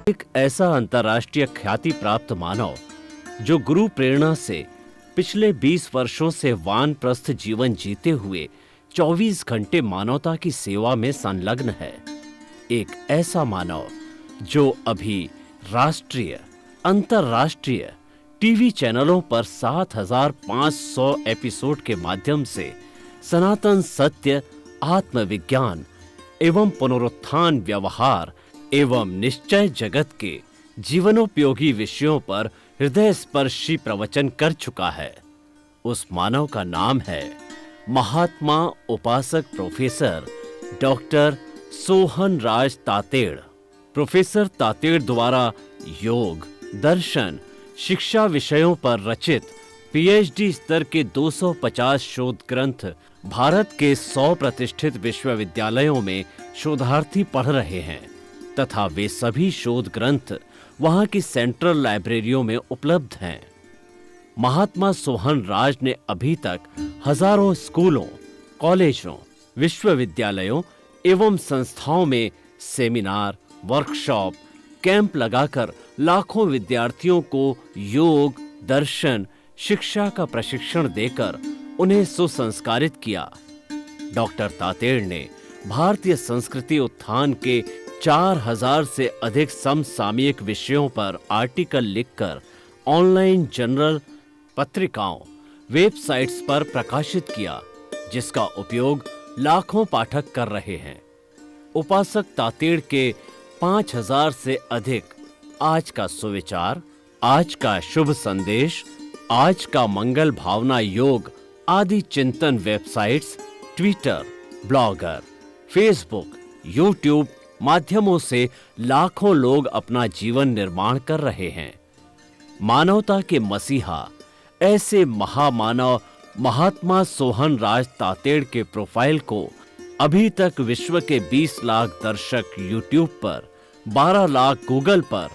एक ऐसा अंतर्राष्ट्रीय ख्याति प्राप्त मानव जो गुरु प्रेरणा से पिछले 20 वर्षों से वानप्रस्थ जीवन जीते हुए 24 घंटे मानवता की सेवा में संलग्न है। एक ऐसा मानव जो अभी राष्ट्रीय, अंतर्राष्ट्रीय टीवी चैनलों पर 7,500 एपिसोड के माध्यम से सनातन सत्य, आत्मविज्ञान एवं पुनरुत्थान, व्यवहार एवं निश्चय जगत के जीवनोपयोगी विषयों पर हृदय स्पर्शी प्रवचन कर चुका है। उस मानव का नाम है महात्मा उपासक प्रोफेसर डॉक्टर सोहन राज तातेड़। प्रोफेसर तातेड़ द्वारा योग, दर्शन, शिक्षा विषयों पर रचित पीएचडी स्तर के 250 शोध ग्रंथ भारत के 100 प्रतिष्ठित विश्वविद्यालयों में शोधार्थी पढ़ रहे हैं तथा वे सभी शोध ग्रंथ वहां की सेंट्रल लाइब्रेरियों में उपलब्ध हैं। महात्मा सोहन राज ने अभी तक हजारों स्कूलों, कॉलेजों, विश्वविद्यालयों एवं संस्थाओं में सेमिनार, वर्कशॉप, कैंप लगाकर लाखों विद्यार्थियों को योग, दर्शन, शिक्षा का प्रशिक्षण देकर उन्हें सुसंस्कारित किया। डॉक्टर तातेड़ ने भारतीय संस्कृति उत्थान के 4,000 से अधिक समसामयिक विषयों पर आर्टिकल लिखकर ऑनलाइन जर्नल, पत्रिकाओं, वेबसाइट्स पर प्रकाशित किया, जिसका उपयोग लाखों पाठक कर रहे हैं। उपासक तातेड़ के 5,000 से अधिक आज का सुविचार, आज का शुभ संदेश, आज का मंगल भावना योग आदि चिंतन websites, Twitter, blogger, Facebook, YouTube माध्यमों से लाखों लोग अपना जीवन निर्माण कर रहे हैं। मानवता के मसीहा ऐसे महामानव महात्मा सोहन राज तातेड़ के प्रोफाइल को अभी तक विश्व के 20 लाख दर्शक यूट्यूब पर, 12 लाख गूगल पर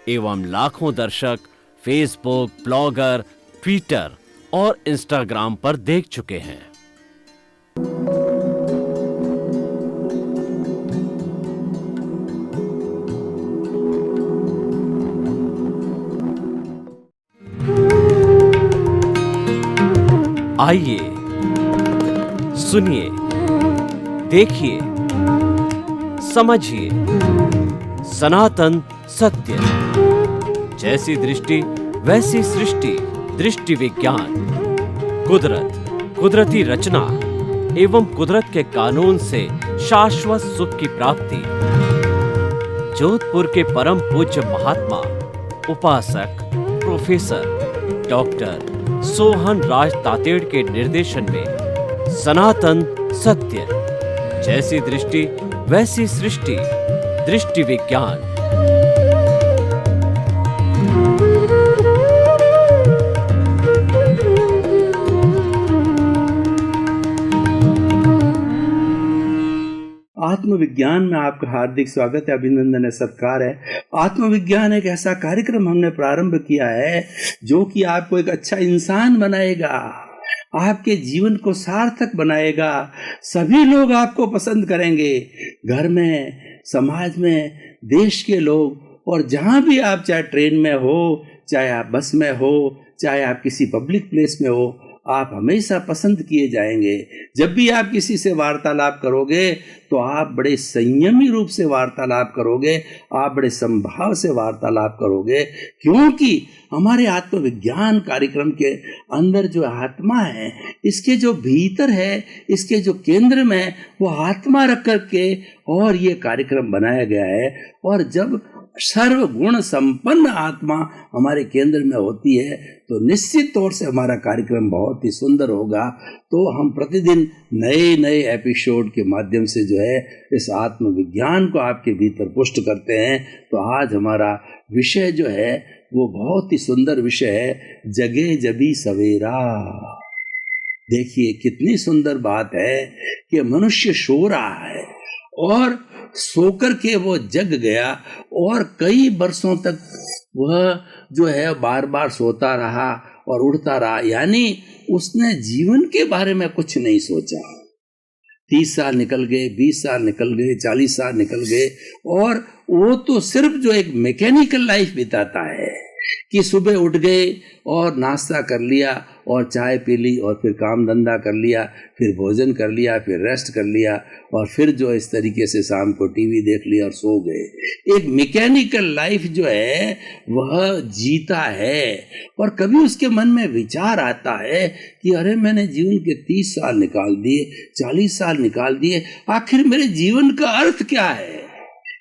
एवं लाखों दर्शक फेसबुक, ब्लॉगर, ट्विटर और इंस्टाग्राम पर देख चुके हैं। आइए, सुनिए, देखिए, समझिए सनातन सत्य। जैसी दृष्टि वैसी सृष्टि, दृष्टि विज्ञान, कुदरत, कुदरती रचना एवं कुदरत के कानून से शाश्वत सुख की प्राप्ति। जोधपुर के परम पूज्य महात्मा उपासक प्रोफेसर डॉक्टर सोहन राज तातेड़ के निर्देशन में सनातन सत्य, जैसी दृष्टि वैसी सृष्टि, दृष्टि विज्ञान। आत्मविज्ञान में आपका हार्दिक स्वागत है, अभिनंदन है, सत्कार है। आत्मविज्ञान एक ऐसा कार्यक्रम हमने प्रारंभ किया है जो कि आपको एक अच्छा इंसान बनाएगा, आपके जीवन को सार्थक बनाएगा। सभी लोग आपको पसंद करेंगे, घर में, समाज में, देश के लोग, और जहाँ भी आप, चाहे ट्रेन में हो, चाहे आप बस में हो, चाहे आप किसी पब्लिक प्लेस में हो, आप हमेशा पसंद किए जाएंगे। जब भी आप किसी से वार्तालाप करोगे तो आप बड़े संयमी रूप से वार्तालाप करोगे, आप बड़े संभाव से वार्तालाप करोगे, क्योंकि हमारे आत्मविज्ञान कार्यक्रम के अंदर जो आत्मा है, इसके जो भीतर है, इसके जो केंद्र में वो आत्मा रख करके और ये कार्यक्रम बनाया गया है। और जब सर्वगुण संपन्न आत्मा हमारे केंद्र में होती है तो निश्चित तौर से हमारा कार्यक्रम बहुत ही सुंदर होगा। तो हम प्रतिदिन नए नए एपिसोड के माध्यम से जो है इस आत्मविज्ञान को आपके भीतर पुष्ट करते हैं। तो आज हमारा विषय जो है वो बहुत ही सुंदर विषय है, जगे जबी सवेरा। देखिए कितनी सुंदर बात है कि मनुष्य सो रहा है और सोकर के वो जग गया और कई वर्षों तक वह जो है बार बार सोता रहा और उठता रहा, यानी उसने जीवन के बारे में कुछ नहीं सोचा। 30 साल निकल गए, 20 साल निकल गए, 40 साल निकल गए, और वो तो सिर्फ जो एक मैकेनिकल लाइफ बिताता है कि सुबह उठ गए और नाश्ता कर लिया और चाय पी ली और फिर काम धंधा कर लिया, फिर भोजन कर लिया, फिर रेस्ट कर लिया, और फिर जो इस तरीके से शाम को टीवी देख लिया और सो गए। एक मैकेनिकल लाइफ जो है वह जीता है। और कभी उसके मन में विचार आता है कि अरे मैंने जीवन के 30 साल निकाल दिए, 40 साल निकाल दिए, आखिर मेरे जीवन का अर्थ क्या है,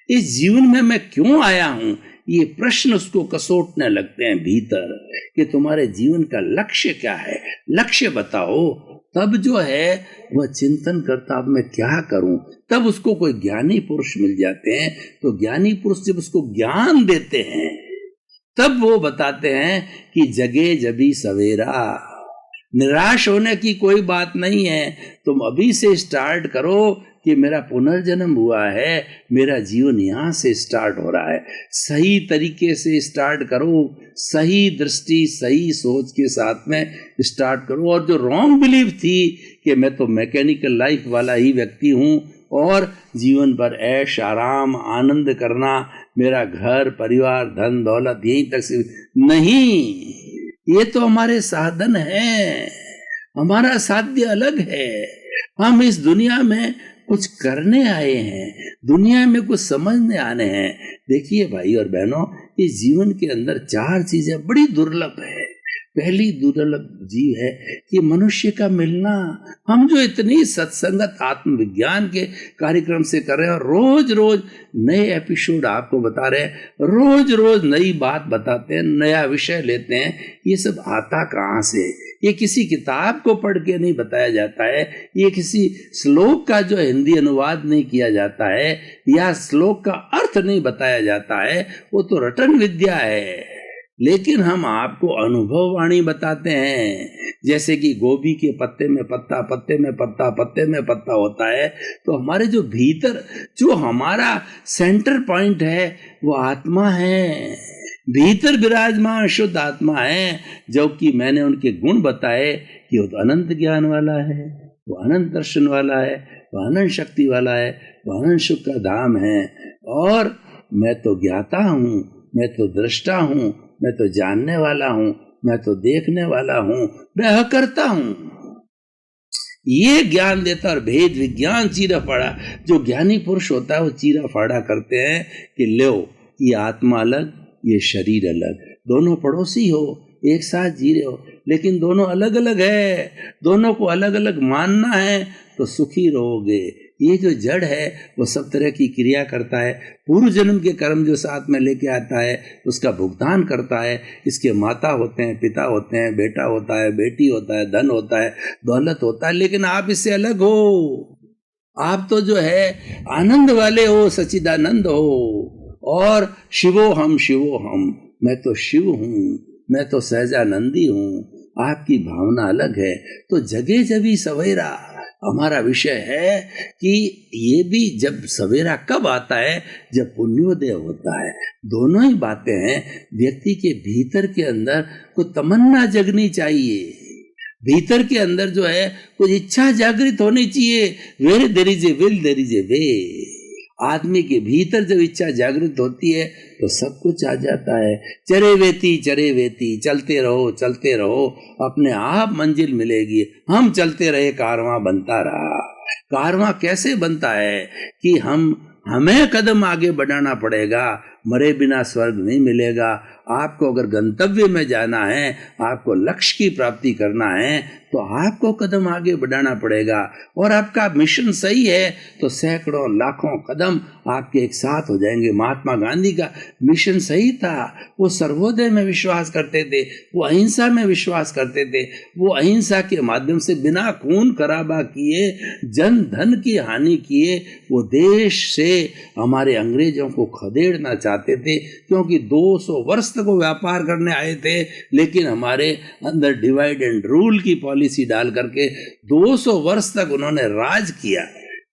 इस जीवन में मैं क्यों आया हूं। ये प्रश्न उसको कसोटने लगते हैं भीतर कि तुम्हारे जीवन का लक्ष्य क्या है, लक्ष्य बताओ। तब जो है वह चिंतन करता, अब मैं क्या करूं। तब उसको कोई ज्ञानी पुरुष मिल जाते हैं, तो ज्ञानी पुरुष जब उसको ज्ञान देते हैं तब वो बताते हैं कि जगे जबी सवेरा, निराश होने की कोई बात नहीं है। तुम अभी से स्टार्ट करो कि मेरा पुनर्जन्म हुआ है, मेरा जीवन यहाँ से स्टार्ट हो रहा है। सही तरीके से स्टार्ट करो, सही दृष्टि सही सोच के साथ में स्टार्ट करो। और जो रॉन्ग बिलीफ थी कि मैं तो मैकेनिकल लाइफ वाला ही व्यक्ति हूँ और जीवन भर ऐश आराम आनंद करना, मेरा घर परिवार धन दौलत यहीं तक से नहीं, ये तो हमारे साधन हैं, हमारा साध्य अलग है। हम इस दुनिया में कुछ करने आए हैं, दुनिया में कुछ समझने आने हैं। देखिए भाई और बहनों, इस जीवन के अंदर 4 चीजें बड़ी दुर्लभ है। पहली दुर्लभ जीव है कि मनुष्य का मिलना। हम जो इतनी सत्संगत आत्मविज्ञान के कार्यक्रम से कर रहे हैं और रोज रोज नए एपिसोड आपको बता रहे हैं, रोज रोज नई बात बताते हैं, नया विषय लेते हैं, ये सब आता कहाँ से? ये किसी किताब को पढ़ के नहीं बताया जाता है, ये किसी श्लोक का जो हिंदी अनुवाद नहीं किया जाता है या श्लोक का अर्थ नहीं बताया जाता है, वो तो रटन विद्या है। लेकिन हम आपको अनुभव वाणी बताते हैं, जैसे कि गोभी के पत्ते में पत्ता, पत्ते में पत्ता, पत्ते में पत्ता होता है। तो हमारे जो भीतर जो हमारा सेंटर पॉइंट है वो आत्मा है, भीतर विराजमान शुद्ध आत्मा है। जबकि मैंने उनके गुण बताए कि वो तो अनंत ज्ञान वाला है, वो अनंत दर्शन वाला है, वो अनंत शक्ति वाला है, वो अनंत सुख का धाम है। और मैं तो ज्ञाता हूँ, मैं तो दृष्टा हूँ, मैं तो जानने वाला हूँ, मैं तो देखने वाला हूँ, मैं करता हूँ। ये ज्ञान देता और भेद विज्ञान चीरा फाड़ा, जो ज्ञानी पुरुष होता है वो चीरा फाड़ा करते हैं कि लो ये आत्मा अलग, ये शरीर अलग, दोनों पड़ोसी हो, एक साथ जी रहे हो, लेकिन दोनों अलग अलग है। दोनों को अलग अलग मानना है तो सुखी रहोगे। ये जो जड़ है वो सब तरह की क्रिया करता है, पूर्व जन्म के कर्म जो साथ में लेके आता है उसका भुगतान करता है। इसके माता होते हैं, पिता होते हैं, बेटा होता है, बेटी होता है, धन होता है, दौलत होता है, लेकिन आप इससे अलग हो। आप तो जो है आनंद वाले हो, सच्चिदानंद हो। और शिवो हम, शिवो हम, मैं तो शिव हूँ, मैं तो सहजानंदी हूँ। आपकी भावना अलग है। तो जगे जबी सवेरा हमारा विषय है कि ये भी जब सवेरा कब आता है, जब पुण्योदय होता है। दोनों ही बातें हैं। व्यक्ति के भीतर के अंदर कोई तमन्ना जगनी चाहिए, भीतर के अंदर जो है कुछ इच्छा जागृत होनी चाहिए। Where there is a will there is a way. आदमी के भीतर जब इच्छा जागृत होती है तो सब कुछ आ जाता है। चरे वेती चलते रहो, अपने आप मंजिल मिलेगी। हम चलते रहे, कारवां बनता रहा। कारवां कैसे बनता है कि हमें कदम आगे बढ़ाना पड़ेगा, मरे बिना स्वर्ग नहीं मिलेगा। आपको अगर गंतव्य में जाना है, आपको लक्ष्य की प्राप्ति करना है, तो आपको कदम आगे बढ़ाना पड़ेगा। और आपका मिशन सही है तो सैकड़ों लाखों कदम आपके एक साथ हो जाएंगे। महात्मा गांधी का मिशन सही था, वो सर्वोदय में विश्वास करते थे, वो अहिंसा में विश्वास करते थे। वो अहिंसा के माध्यम से बिना खून खराबा किए, जन धन की हानि किए, वो देश से हमारे अंग्रेजों को खदेड़ना चाहते थे, क्योंकि 200 वर्ष तक वो व्यापार करने आए थे। लेकिन हमारे अंदर डिवाइड एंड रूल की पॉलिसी डाल करके 200 वर्ष तक उन्होंने राज किया।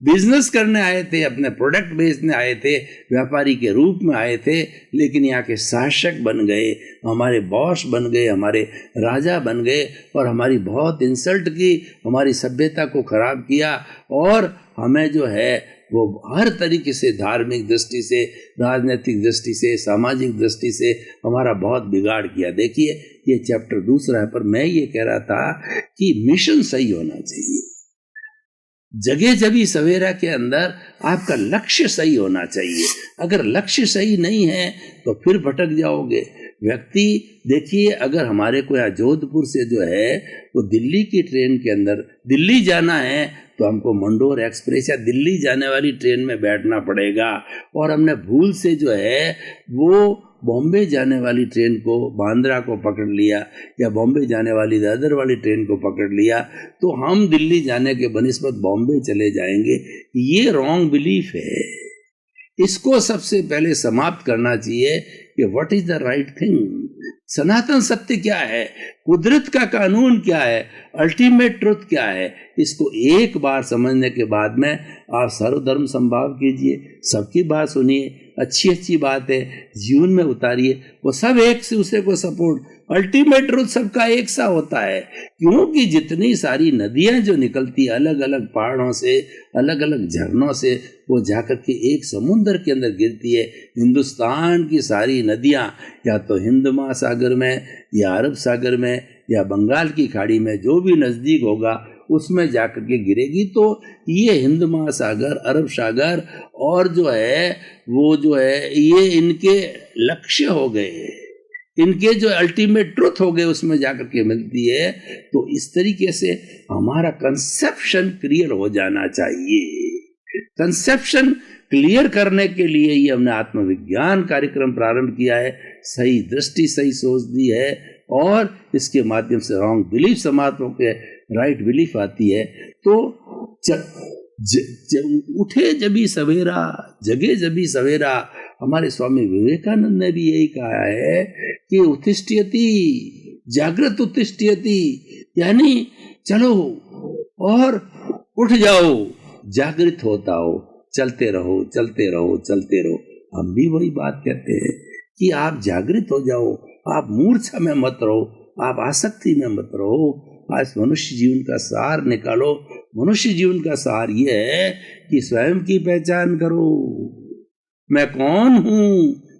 बिजनेस करने आए थे, अपने प्रोडक्ट बेचने आए थे, व्यापारी के रूप में आए थे, लेकिन यहाँ के शासक बन गए, हमारे बॉस बन गए, हमारे राजा बन गए और हमारी बहुत इंसल्ट की, हमारी सभ्यता को खराब किया और हमें जो है वो हर तरीके से, धार्मिक दृष्टि से, राजनीतिक दृष्टि से, सामाजिक दृष्टि से हमारा बहुत बिगाड़ किया। देखिए ये चैप्टर दूसरा है, पर मैं ये कह रहा था कि मिशन सही होना चाहिए। जगह जबी सवेरा के अंदर आपका लक्ष्य सही होना चाहिए। अगर लक्ष्य सही नहीं है तो फिर भटक जाओगे। व्यक्ति देखिए, अगर हमारे को यहाँ जोधपुर से जो है वो दिल्ली की ट्रेन के अंदर दिल्ली जाना है तो हमको मंडोर एक्सप्रेस या दिल्ली जाने वाली ट्रेन में बैठना पड़ेगा, और हमने भूल से जो है वो बॉम्बे जाने वाली ट्रेन को, बांद्रा को पकड़ लिया या बॉम्बे जाने वाली दादर वाली ट्रेन को पकड़ लिया, तो हम दिल्ली जाने के बनिस्बत बॉम्बे चले जाएंगे। ये रॉन्ग बिलीफ है। इसको सबसे पहले समाप्त करना चाहिए कि what is the right thing. सनातन सत्य क्या है, कुदरत का कानून क्या है, अल्टीमेट ट्रुथ क्या है, इसको एक बार समझने के बाद में आप सर्वधर्म संभाव कीजिए, सबकी बात सुनिए, अच्छी अच्छी बात है जीवन में उतारिए, वो सब एक से दूसरे को सपोर्ट। अल्टीमेट ट्रुथ सबका एक सा होता है, क्योंकि जितनी सारी नदियां जो निकलती अलग अलग पहाड़ों से, अलग अलग झरनों से, वो जाकर के एक समुद्र के अंदर गिरती है। हिंदुस्तान की सारी नदियां या तो हिंद महासागर में या अरब सागर में या बंगाल की खाड़ी में, जो भी नज़दीक होगा उसमें जाकर के गिरेगी। तो ये हिंद महासागर, अरब सागर और जो है वो जो है ये इनके लक्ष्य हो गए, इनके जो अल्टीमेट ट्रुथ हो गए, उसमें जाकर के मिलती है। तो इस तरीके से हमारा कंसेप्शन क्लियर हो जाना चाहिए। कंसेप्शन क्लियर करने के लिए ही हमने आत्मविज्ञान कार्यक्रम प्रारंभ किया है। सही दृष्टि, सही सोच दी है और इसके माध्यम से रॉन्ग बिलीफ समाप्त होकर राइट बिलीफ आती है। तो उठे जबी सवेरा, जगे जबी सवेरा। हमारे स्वामी विवेकानंद ने भी यही कहा है कि उत्तिष्ठति, जागृत उत्तिष्ठति, यानी चलो और उठ जाओ, जागृत होता हो, चलते रहो चलते रहो चलते रहो। हम भी वही बात कहते हैं कि आप जागृत हो जाओ, आप मूर्छा में मत रहो, आप आसक्ति में मत रहो। आज मनुष्य जीवन का सार निकालो। मनुष्य जीवन का सार ये है कि स्वयं की पहचान करो, मैं कौन हूँ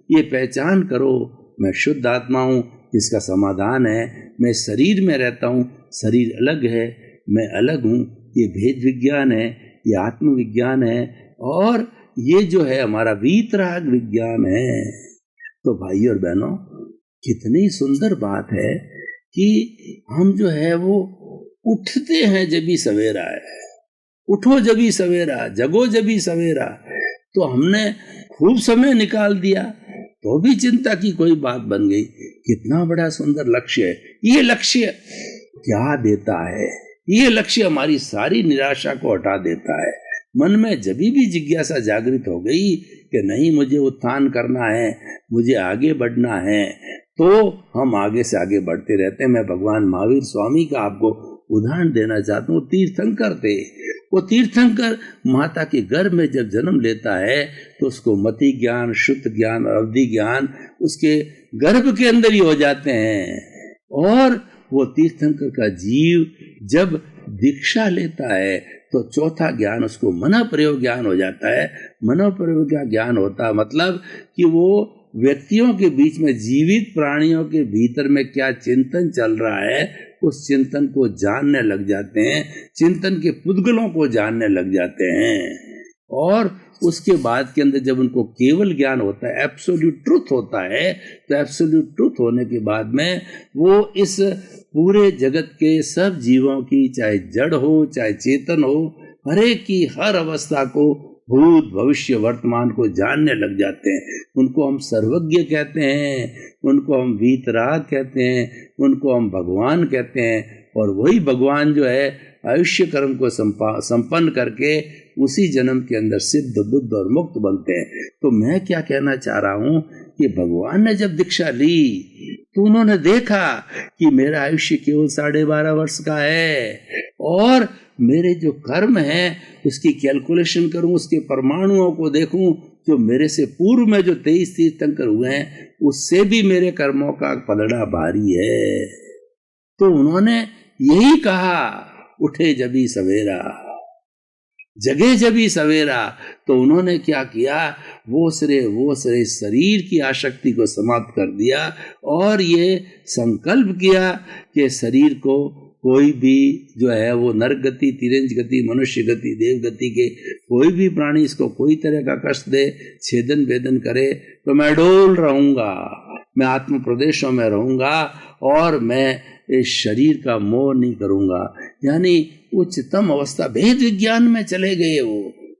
ये पहचान करो। मैं शुद्ध आत्मा हूँ, इसका समाधान है। मैं शरीर में रहता हूँ, शरीर अलग है, मैं अलग हूँ, ये भेद विज्ञान है, ये आत्मविज्ञान है और ये जो है हमारा वीतराग विज्ञान है। तो भाई और बहनों, कितनी सुंदर बात है कि हम जो है वो उठते हैं जभी सवेरा है। उठो जभी सवेरा, जगो जभी सवेरा। तो हमने खूब समय निकाल दिया तो भी चिंता की कोई बात बन गई। कितना बड़ा सुंदर लक्ष्य है। ये लक्ष्य क्या देता है? ये लक्ष्य हमारी सारी निराशा को हटा देता है। मन में जब भी जिज्ञासा जागृत हो गई कि नहीं, मुझे उत्थान करना है, मुझे आगे बढ़ना है, तो हम आगे से आगे बढ़ते रहते हैं। मैं भगवान महावीर स्वामी का आपको उदाहरण देना चाहता हूँ। तीर्थंकर थे। वो तीर्थंकर माता के गर्भ में जब जन्म लेता है तो उसको मति ज्ञान, शुद्ध ज्ञान और अवधि ज्ञान उसके गर्भ के अंदर ही हो जाते हैं। और वो तीर्थंकर का जीव जब दीक्षा लेता है तो चौथा ज्ञान उसको मन प्रयोग ज्ञान हो जाता है। मन प्रयोग का ज्ञान होता मतलब कि वो व्यक्तियों के बीच में, जीवित प्राणियों के भीतर में क्या चिंतन चल रहा है उस चिंतन को जानने लग जाते हैं, चिंतन के पुद्गलों को जानने लग जाते हैं। और उसके बाद के अंदर जब उनको केवल ज्ञान होता है, एब्सोल्यूट ट्रुथ होता है, तो एब्सोल्यूट ट्रुथ होने के बाद में वो इस पूरे जगत के सब जीवों की, चाहे जड़ हो चाहे चेतन हो, हर एक की हर अवस्था को, भूत भविष्य वर्तमान को जानने लग जाते हैं। उनको हम सर्वज्ञ कहते हैं, उनको हम वीतराग कहते हैं, उनको हम भगवान कहते हैं। और वही भगवान जो है आयुष्य कर्म को संपन्न करके उसी जन्म के अंदर सिद्ध, बुद्ध और मुक्त बनते हैं। तो मैं क्या कहना चाह रहा हूँ कि भगवान ने जब दीक्षा ली तो उन्होंने देखा कि मेरा आयुष्य केवल 12.5 वर्ष का है और मेरे जो कर्म है उसकी कैलकुलेशन करूं, उसके परमाणुओं को देखूं, जो मेरे से पूर्व में जो 23 तीर्थंकर हुए हैं उससे भी मेरे कर्मों का पलड़ा भारी है। तो उन्होंने यही कहा, उठे जभी सवेरा जगे जभी सवेरा। तो उन्होंने क्या किया, वो सिरे शरीर की आसक्ति को समाप्त कर दिया और ये संकल्प किया कि शरीर को कोई भी जो है वो नरक गति, तिरंज गति, मनुष्य गति, देव गति के कोई भी प्राणी इसको कोई तरह का कष्ट दे, छेदन वेदन करे तो मैं डोल रहूंगा, मैं आत्म प्रदेशों में रहूंगा और मैं इस शरीर का मोह नहीं करूंगा। यानी उच्चतम अवस्था, भेद विज्ञान में चले गए वो।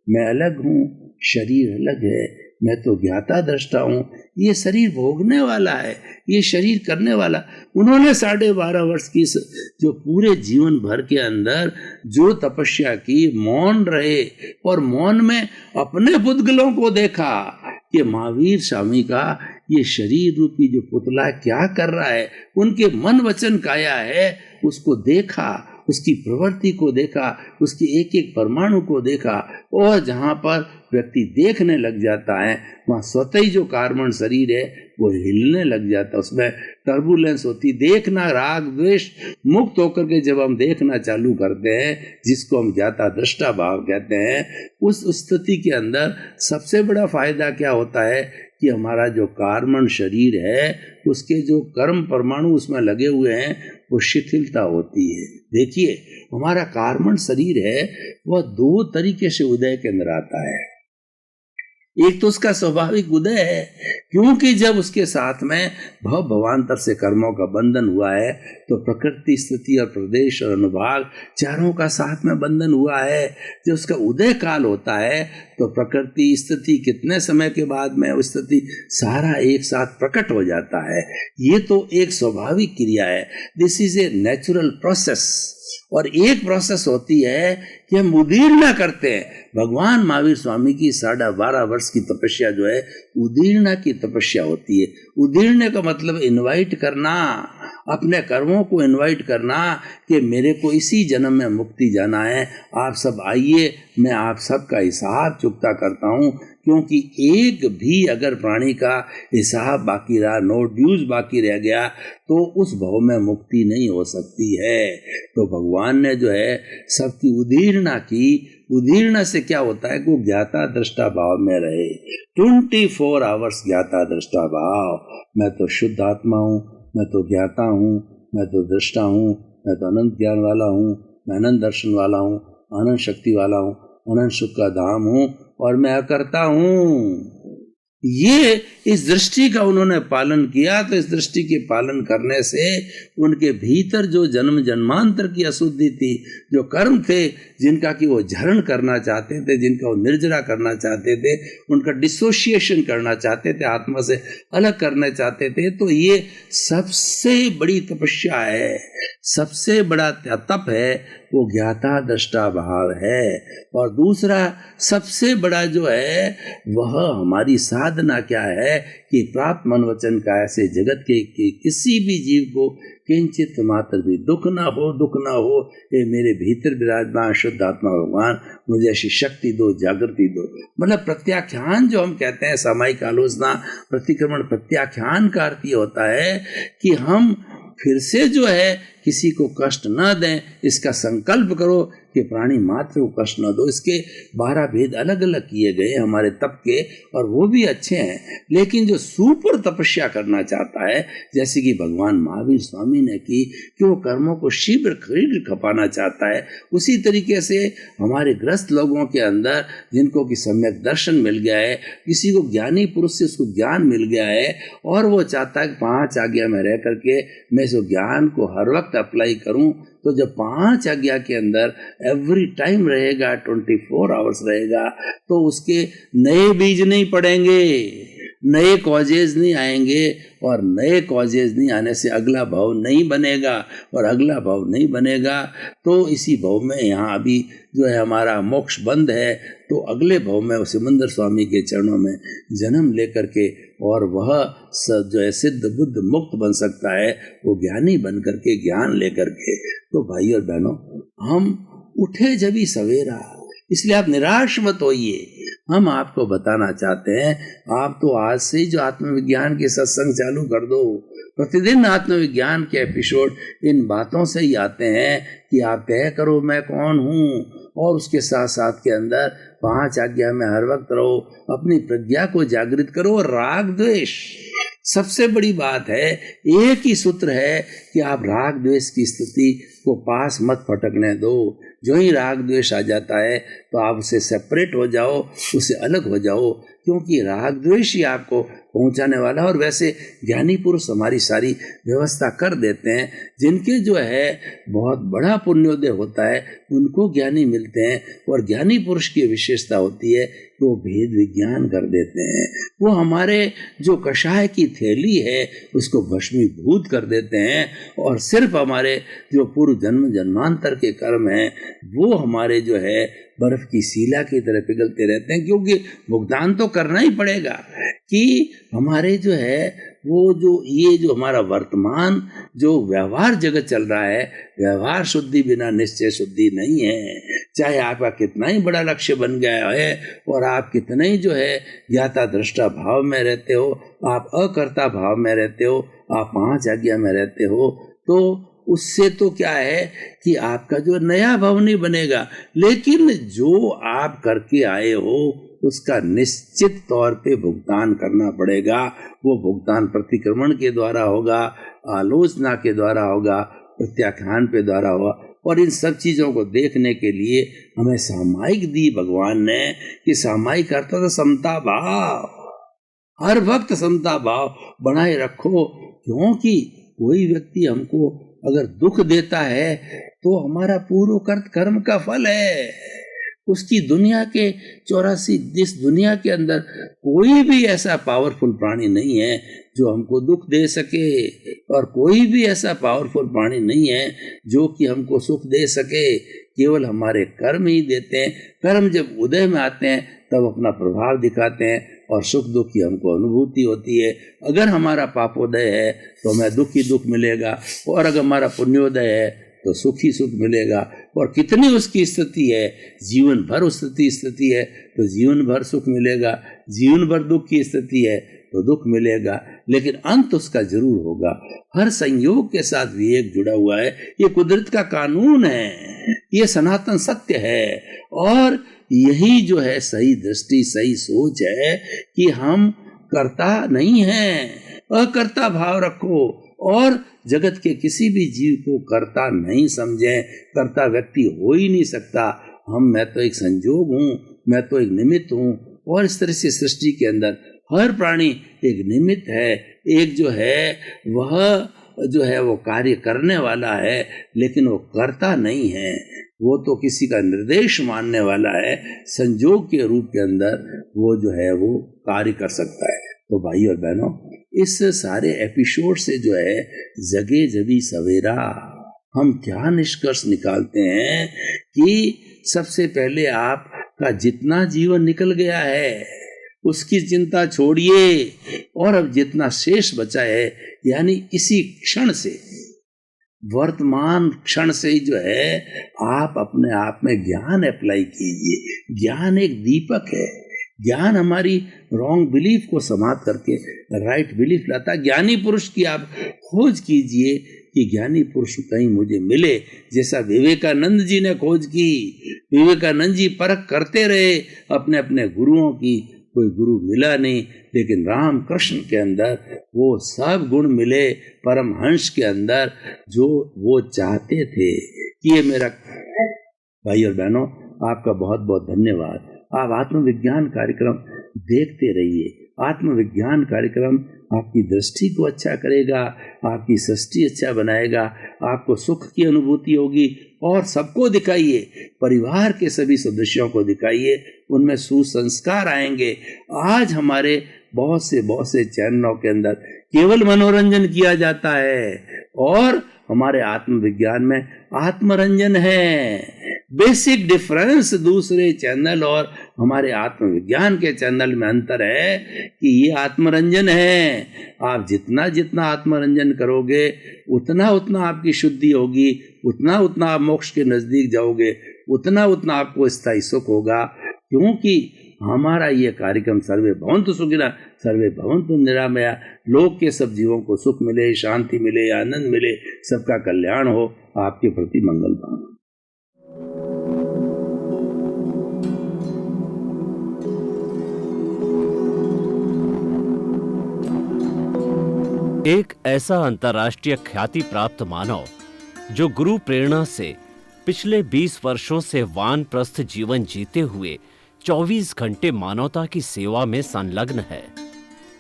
मैं अलग हूँ, शरीर अलग है, मैं तो ज्ञाता दृष्टा हूँ, ये शरीर भोगने वाला है, ये शरीर करने वाला। उन्होंने 12.5 वर्ष की जो पूरे जीवन भर के अंदर जो तपस्या की, मौन रहे और मौन में अपने पुद्गलों को देखा कि महावीर स्वामी का ये शरीर रूपी जो पुतला क्या कर रहा है, उनके मन वचन काया है, उसको देखा, उसकी प्रवृत्ति को देखा, उसके एक एक परमाणु को देखा। और जहाँ पर व्यक्ति देखने लग जाता है वहाँ स्वतः ही जो कार्बन शरीर है वो हिलने लग जाता है, उसमें टर्बुलेंस होती। देखना राग द्वेष मुक्त होकर के जब हम देखना चालू करते हैं, जिसको हम ज्ञाता दृष्टा भाव कहते हैं, उस स्थिति के अंदर सबसे बड़ा फायदा क्या होता है कि हमारा जो कार्बन शरीर है उसके जो कर्म परमाणु उसमें लगे हुए हैं वो शिथिलता होती है। देखिए हमारा कार्बन शरीर है वह 2 तरीके से उदय के अंदर आता है। एक तो उसका स्वाभाविक उदय है, क्योंकि जब उसके साथ में भवांतर से कर्मों का बंधन हुआ है तो प्रकृति, स्थिति और प्रदेश और अनुभाग चारों का साथ में बंधन हुआ है। जब उसका उदय काल होता है तो प्रकृति, स्थिति कितने समय के बाद में उस स्थिति सारा एक साथ प्रकट हो जाता है। ये तो एक स्वाभाविक क्रिया है, this is a natural process. और एक प्रोसेस होती है कि हम उदीर्णा करते हैं। भगवान महावीर स्वामी की 12.5 वर्ष की तपस्या जो है उदीर्णा की तपस्या होती है। उदीर्णे का मतलब इनवाइट करना, अपने कर्मों को इनवाइट करना कि मेरे को इसी जन्म में मुक्ति जाना है, आप सब आइए, मैं आप सब का हिसाब चुकता करता हूँ। क्योंकि एक भी अगर प्राणी का हिसाब बाकी रहा, नो ड्यूज बाकी रह गया, तो उस भव में मुक्ति नहीं हो सकती है। तो भगवान ने जो है सबकी उदीर्णा की। उदीर्णा से क्या होता है कि वो ज्ञाता दृष्टा भाव में रहे, 24 आवर्स ज्ञाता दृष्टा भाव। मैं तो शुद्ध आत्मा हूँ, मैं तो ज्ञाता हूँ, मैं तो दृष्टा हूँ, मैं तो अनंत ज्ञान वाला हूँ, मैं अनंत दर्शन वाला हूँ, अनंत शक्ति वाला हूँ, अनंत सुख का धाम हूँ और मैं अकर्ता हूँ। ये इस दृष्टि का उन्होंने पालन किया। तो इस दृष्टि के पालन करने से उनके भीतर जो जन्म जन्मांतर की अशुद्धि थी, जो कर्म थे जिनका कि वो झरण करना चाहते थे, जिनका वो निर्जरा करना चाहते थे, उनका डिसोशिएशन करना चाहते थे, आत्मा से अलग करना चाहते थे, तो ये सबसे बड़ी तपस्या है, सबसे बड़ा तप है, वो ज्ञाता दृष्टा भाव है। और दूसरा सबसे बड़ा जो है वह हमारी साधना क्या है कि प्राप्त मन वचन का ऐसे जगत के किसी भी जीव को किंचित मात्र भी दुख ना हो, दुख ना हो। ये मेरे भीतर विराजमान शुद्ध आत्मा भगवान मुझे ऐसी शक्ति दो, जागृति दो। मतलब प्रत्याख्यान जो हम कहते हैं, सामायिक आलोचना, प्रतिक्रमण, प्रत्याख्यान का अर्थ ये होता है कि हम फिर से जो है किसी को कष्ट न दें, इसका संकल्प करो कि प्राणी मात्र को कष्ट न दो। इसके 12 भेद अलग अलग किए गए हमारे तप के, और वो भी अच्छे हैं। लेकिन जो सुपर तपस्या करना चाहता है, जैसे कि भगवान महावीर स्वामी ने की, कि वो कर्मों को शीघ्र खपाना चाहता है, उसी तरीके से हमारे ग्रस्त लोगों के अंदर जिनको कि सम्यक दर्शन मिल गया है, किसी को ज्ञानी पुरुष से उसको ज्ञान मिल गया है, और वो चाहता है कि 5 आज्ञा में रह करके मैं इस ज्ञान को हर वक्त अप्लाई करूं। तो जब 5 आज्ञा के अंदर एवरी टाइम रहेगा, 24 आवर्स रहेगा, तो उसके नए बीज नहीं पड़ेंगे, नए कॉजेज नहीं आएंगे, और नए कॉजेज नहीं आने से अगला भाव नहीं बनेगा, और अगला भाव नहीं बनेगा तो इसी भाव में यहाँ अभी जो है हमारा मोक्ष बंद है, तो अगले भव में सिमंदर स्वामी के चरणों में जन्म लेकर के और वह जो है सिद्ध बुद्ध मुक्त बन सकता है, वो ज्ञानी बन करके ज्ञान लेकर के। तो भाई और बहनों, हम उठे जब ही सवेरा, इसलिए आप निराश मत होइए। हम आपको बताना चाहते हैं, आप तो आज से ही जो आत्मविज्ञान के सत्संग चालू कर दो। प्रतिदिन आत्मविज्ञान के एपिसोड इन बातों से ही आते हैं कि आप तय करो मैं कौन हूँ, और उसके साथ साथ के अंदर 5 आज्ञा में हर वक्त रहो, अपनी प्रज्ञा को जागृत करो। और राग द्वेष सबसे बड़ी बात है, एक ही सूत्र है कि आप राग द्वेष की स्थिति को पास मत फटकने दो। जो ही राग द्वेष आ जाता है तो आप उससे सेपरेट हो जाओ, उससे अलग हो जाओ, क्योंकि राग द्वेष ही आपको पहुंचाने वाला। और वैसे ज्ञानी पुरुष हमारी सारी व्यवस्था कर देते हैं। जिनके जो है बहुत बड़ा पुण्योदय होता है उनको ज्ञानी मिलते हैं, और ज्ञानी पुरुष की विशेषता होती है कि वो भेद विज्ञान कर देते हैं। वो हमारे जो कषाय की थैली है उसको भस्मीभूत कर देते हैं, और सिर्फ हमारे जो पूर्व जन्म जन्मांतर के कर्म हैं वो हमारे जो है बर्फ की सीला की तरह पिघलते रहते हैं। क्योंकि भुगतान तो करना ही पड़ेगा कि हमारे जो है वो ये जो हमारा वर्तमान जो व्यवहार जगत चल रहा है, व्यवहार शुद्धि बिना निश्चय शुद्धि नहीं है। चाहे आपका कितना ही बड़ा लक्ष्य बन गया है और आप कितने ही जो है ज्ञाता दृष्टा भाव में रहते हो, आप अकर्ता भाव में रहते हो, आप 5 आज्ञा में रहते हो, तो उससे तो क्या है कि आपका जो नया भव नहीं बनेगा। लेकिन जो आप करके आए हो उसका निश्चित तौर पे भुगतान करना पड़ेगा। वो भुगतान प्रतिक्रमण के द्वारा होगा, आलोचना के द्वारा होगा, प्रत्याख्यान के द्वारा होगा। और इन सब चीज़ों को देखने के लिए हमें सामायिक दी भगवान ने, कि सामायिक अर्थ तो समता भाव, हर वक्त समता भाव बनाए रखो। क्योंकि कोई व्यक्ति हमको अगर दुख देता है तो हमारा पूर्वकृत कर्म का फल है। उसकी दुनिया के 84 जिस दुनिया के अंदर कोई भी ऐसा पावरफुल प्राणी नहीं है जो हमको दुख दे सके, और कोई भी ऐसा पावरफुल प्राणी नहीं है जो कि हमको सुख दे सके। केवल हमारे कर्म ही देते हैं। कर्म जब उदय में आते हैं तब अपना प्रभाव दिखाते हैं और सुख दुख की हमको अनुभूति होती है। अगर हमारा पापोदय है तो हमें दुख ही दुख मिलेगा, और अगर हमारा पुण्योदय है तो सुख ही सुख मिलेगा। और कितनी उसकी स्थिति है, जीवन भर उस स्थिति है तो जीवन भर सुख मिलेगा, जीवन भर दुख की स्थिति है तो दुख मिलेगा, लेकिन अंत उसका जरूर होगा। हर संयोग के साथ विवेक जुड़ा हुआ है। ये कुदरत का कानून है, ये सनातन सत्य है। और यही जो है सही दृष्टि, सही सोच है कि हम कर्ता नहीं हैं, अकर्ता भाव रखो। और जगत के किसी भी जीव को कर्ता नहीं समझें। कर्ता व्यक्ति हो ही नहीं सकता। मैं तो एक संजोग हूँ, मैं तो एक निमित्त हूँ। और इस तरह से सृष्टि के अंदर हर प्राणी एक निमित्त है, एक जो है वह जो है वो कार्य करने वाला है, लेकिन वो कर्ता नहीं है। वो तो किसी का निर्देश मानने वाला है, संजोग के रूप के अंदर वो जो है वो कार्य कर सकता है। तो भाई और बहनों, इस सारे एपिसोड से जो है जगे जबी सवेरा हम क्या निष्कर्ष निकालते हैं कि सबसे पहले आपका जितना जीवन निकल गया है उसकी चिंता छोड़िए, और अब जितना शेष बचा है यानी इसी क्षण से, वर्तमान क्षण से ही जो है आप अपने आप में ज्ञान अप्लाई कीजिए। ज्ञान एक दीपक है। ज्ञान हमारी रॉन्ग बिलीफ को समाप्त करके राइट बिलीफ लाता। ज्ञानी पुरुष की आप खोज कीजिए कि ज्ञानी पुरुष कहीं मुझे मिले, जैसा विवेकानंद जी ने खोज की। विवेकानंद जी परख करते रहे अपने अपने गुरुओं की, कोई गुरु मिला नहीं, लेकिन राम कृष्ण के अंदर वो सब गुण मिले, परमहंस के अंदर जो वो चाहते थे। कि ये मेरा भाई और बहनों, आपका बहुत बहुत धन्यवाद। आप आत्मविज्ञान कार्यक्रम देखते रहिए। आत्मविज्ञान कार्यक्रम आपकी दृष्टि को अच्छा करेगा, आपकी सृष्टि अच्छा बनाएगा, आपको सुख की अनुभूति होगी। और सबको दिखाइए, परिवार के सभी सदस्यों को दिखाइए, उनमें सुसंस्कार आएंगे। आज हमारे बहुत से चैनलों के अंदर केवल मनोरंजन किया जाता है, और हमारे आत्मविज्ञान में आत्मरंजन है। बेसिक डिफरेंस दूसरे चैनल और हमारे आत्मविज्ञान के चैनल में अंतर है कि ये आत्मरंजन है। आप जितना जितना आत्मरंजन करोगे उतना उतना आपकी शुद्धि होगी, उतना उतना आप मोक्ष के नजदीक जाओगे, उतना उतना आपको स्थायी सुख होगा। क्योंकि हमारा ये कार्यक्रम सर्वे भवन्तु सुखिनः सर्वे भवन्तु निरामया, लोक के सब जीवों को सुख मिले, शांति मिले, आनंद मिले, सबका कल्याण हो, आपके प्रति मंगल भावना। एक ऐसा अंतर्राष्ट्रीय ख्याति प्राप्त मानव जो गुरु प्रेरणा से पिछले 20 वर्षों से वानप्रस्थ जीवन जीते हुए 24 घंटे मानवता की सेवा में संलग्न है।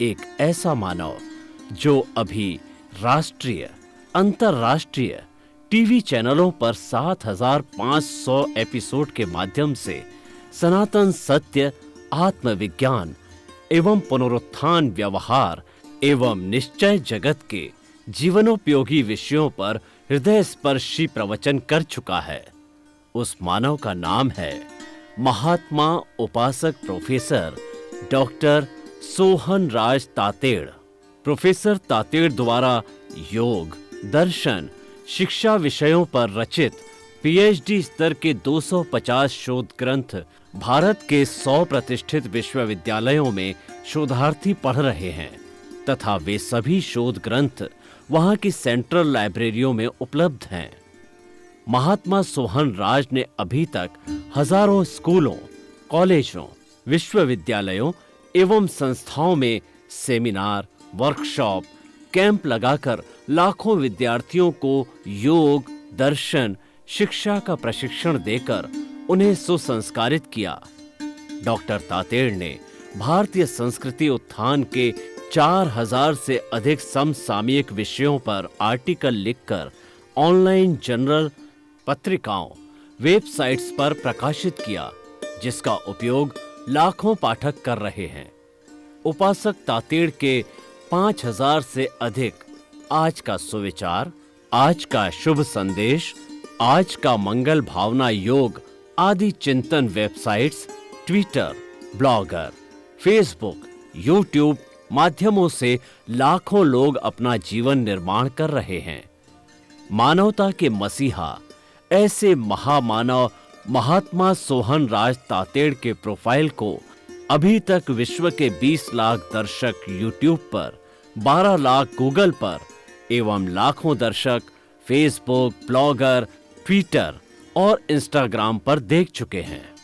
एक ऐसा मानव जो अभी राष्ट्रीय, अंतर्राष्ट्रीय टीवी चैनलों पर 7,500 एपिसोड के माध्यम से सनातन सत्य, आत्मविज्ञान एवं पुनरुत्थान व्यवहार एवं निश्चय जगत के जीवनोपयोगी विषयों पर हृदय स्पर्शी प्रवचन कर चुका है। उस मानव का नाम है महात्मा उपासक प्रोफेसर डॉक्टर सोहन राज तातेड़। प्रोफेसर तातेड़ द्वारा योग, दर्शन, शिक्षा विषयों पर रचित पीएचडी स्तर के 250 शोध ग्रंथ भारत के 100 प्रतिष्ठित विश्वविद्यालयों में शोधार्थी पढ़ रहे हैं तथा वे सभी शोध ग्रंथ वहां की सेंट्रल लाइब्रेरियों में उपलब्ध हैं। महात्मा सोहन राज ने अभी तक हजारों स्कूलों, कॉलेजों, विश्वविद्यालयों एवं संस्थाओं में सेमिनार, वर्कशॉप, कैंप लगाकर लाखों विद्यार्थियों को योग, दर्शन, शिक्षा का प्रशिक्षण देकर उन्हें सुसंस्कारित किया। डॉक्टर तातेड़ ने भारतीय संस्कृति उत्थान के 4000 से अधिक समसामयिक विषयों पर आर्टिकल लिखकर ऑनलाइन जर्नल, पत्रिकाओं, वेबसाइट्स पर प्रकाशित किया, जिसका उपयोग लाखों पाठक कर रहे हैं। उपासक तातेड़ के 5000 से अधिक आज का सुविचार, आज का शुभ संदेश, आज का मंगल भावना योग आदि चिंतन websites, Twitter, blogger, Facebook, YouTube माध्यमों से लाखों लोग अपना जीवन निर्माण कर रहे हैं। मानवता के मसीहा ऐसे महामानव महात्मा सोहन राज तातेड़ के प्रोफाइल को अभी तक विश्व के 20 लाख दर्शक यूट्यूब पर, 12 लाख गूगल पर एवं लाखों दर्शक फेसबुक, ब्लॉगर, ट्विटर और इंस्टाग्राम पर देख चुके हैं।